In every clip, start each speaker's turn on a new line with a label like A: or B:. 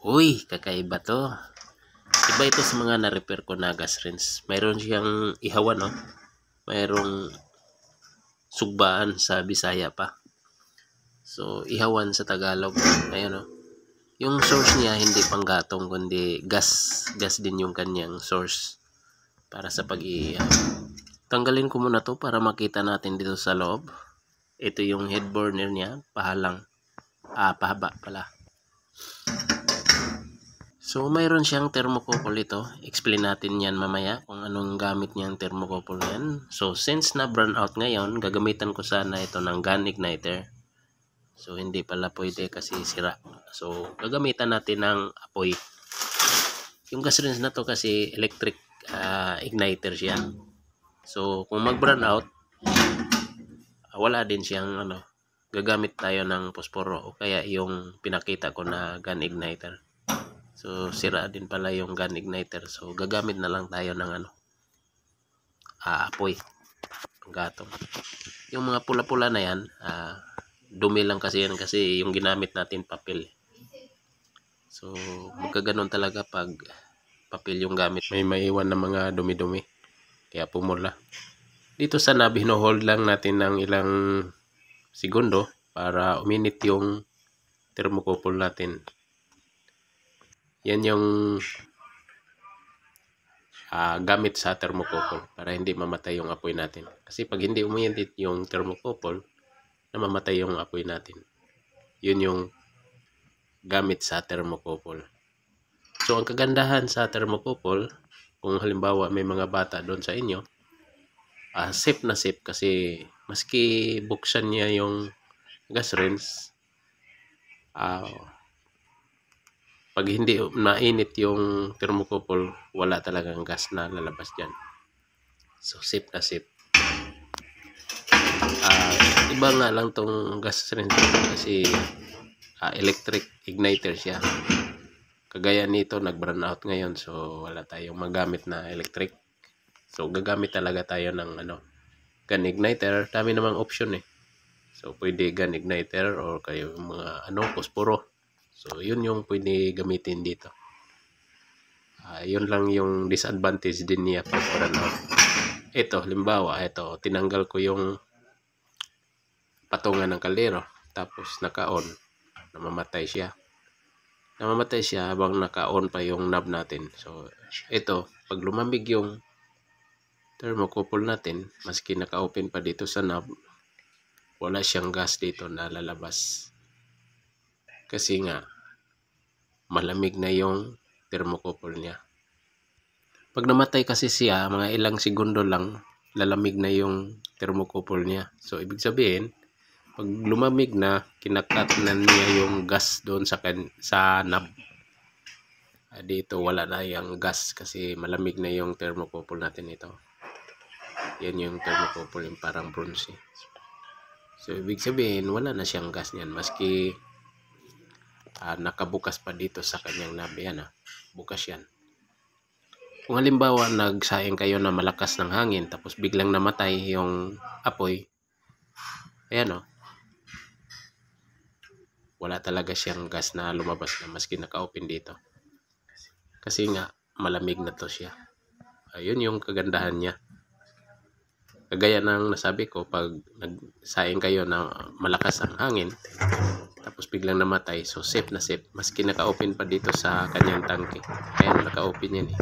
A: Uy, kakaiba to. Iba ito sa mga na-repair ko na gas rinse. Mayroon siyang ihawan, no? Mayroong sugbaan sa Bisaya pa. So, ihawan sa Tagalog. Ayun, no? Yung source niya, hindi panggatong, kundi gas. Gas din yung kanyang source para sa pag-iihaw. Tanggalin ko muna to para makita natin dito sa loob. Ito yung head burner niya. Pahaba pala. So, mayroon siyang thermocouple ito. Explain natin yan mamaya kung anong gamit niyang thermocouple yan. So, since na burn out ngayon, gagamitan ko sana ito ng gun igniter. So, hindi pala pwede kasi sira. So, gagamitan natin ng apoy. Yung gas rinse na to kasi electric igniter siya. So, kung mag-burn out, wala din siyang gagamit tayo ng posporo o kaya yung pinakita ko na gun igniter. So, sira din pala yung gun igniter. So, gagamit na lang tayo ng apoy. Panggatong. Yung mga pula-pula na yan, dumi lang kasi yan kasi yung ginamit natin papel. So, magkaganon talaga pag papel yung gamit. May maiwan na mga dumi-dumi. Kaya pumula. Dito sana binohold lang natin ng ilang segundo para uminit yung thermocouple natin. Yan yung gamit sa thermocouple para hindi mamatay yung apoy natin. Kasi pag hindi uminit yung thermocouple, namamatay yung apoy natin. Yun yung gamit sa thermocouple. So, ang kagandahan sa thermocouple, kung halimbawa may mga bata doon sa inyo, safe na safe kasi maski buksan niya yung gas rinse, pag hindi mainit yung thermocouple, wala talagang gas na lalabas dyan. So, safe na safe. Iba nga lang tong gas rinse kasi electric igniter siya. Kagaya nito, nag-burn out ngayon. So, wala tayong magamit na electric. So, gagamit talaga tayo ng gun igniter. Dami namang option eh. So, pwede gun igniter or kayo mga posporo. So, yun yung pwede gamitin dito. Yun lang yung disadvantage din niya pag burn out. Ito, halimbawa, tinanggal ko yung patungan ng kaldero. Tapos, naka-on. Namamatay siya. Namamatay siya habang naka-on pa yung knob natin. So, ito, pag lumamig yung thermocouple natin, maski naka-open pa dito sa knob, wala siyang gas dito na lalabas. Kasi nga, malamig na yung thermocouple niya. Pag namatay kasi siya, mga ilang segundo lang, lalamig na yung thermocouple niya. So, ibig sabihin, pag lumamig na, kinakat na niya yung gas doon sa knob. Dito, wala na yung gas kasi malamig na yung thermocouple natin ito. Yan yung thermocouple, yung parang bronze. So, ibig sabihin, wala na siyang gas niyan. Maski nakabukas pa dito sa kanyang knob. Yan, bukas yan. Kung halimbawa nagsaing kayo na malakas ng hangin tapos biglang namatay yung apoy, ayan wala talaga siyang gas na lumabas na maski naka-open dito. Kasi nga malamig na to siya. Ayun yung kagandahan niya. Kagaya ng nasabi ko, pag nagsaing kayo na malakas ang hangin tapos biglang namatay, so safe na safe maski naka-open pa dito sa kanyang tangke. Ayan, naka-open yan eh.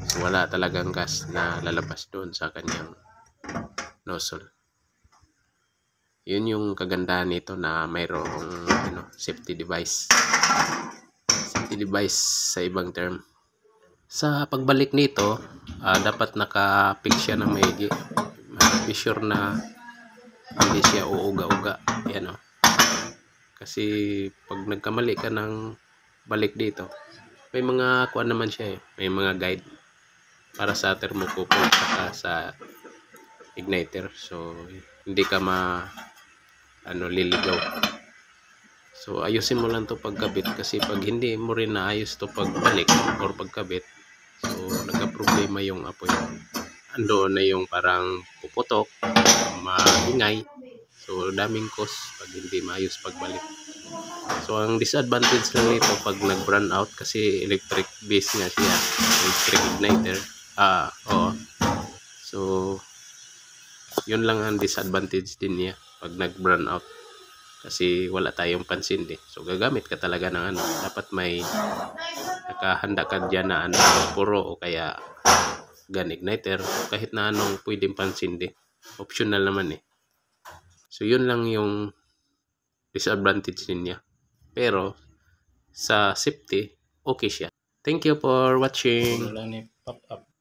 A: So, wala talagang gas na lalabas doon sa kanyang nozzle. Yun yung kagandahan nito na mayroong safety device. Safety device sa ibang term. Sa pagbalik nito, dapat naka-fix siya ng maigi. Be sure na hindi siya uuga-uga. Yan Kasi pag nagkamali ka ng balik dito, may mga kuan naman siya eh. May mga guide para sa thermocouple at sa igniter. So, hindi ka liligaw. So, ayusin mo lang to pagkabit kasi pag hindi mo rin naayos to pagbalik or pagkabit, so, nagka-problema yung apoy. Ando na yung parang puputok, maingay. So, daming cost pag hindi maayos pagbalik. So ang disadvantage lang nito pag nag-burn out kasi electric base nga siya, electric igniter. Oo. So yun lang ang disadvantage din niya pag nag-burn out. Kasi wala tayong pansin So gagamit ka talaga ng ano, dapat may nakahanda ka dyan na ano, puro o kaya gun igniter, kahit na anong pwedeng pansindi. Optional naman So yun lang yung disadvantage din niya. Pero sa safety, okay siya. Thank you for watching.
B: Wala ni pop up.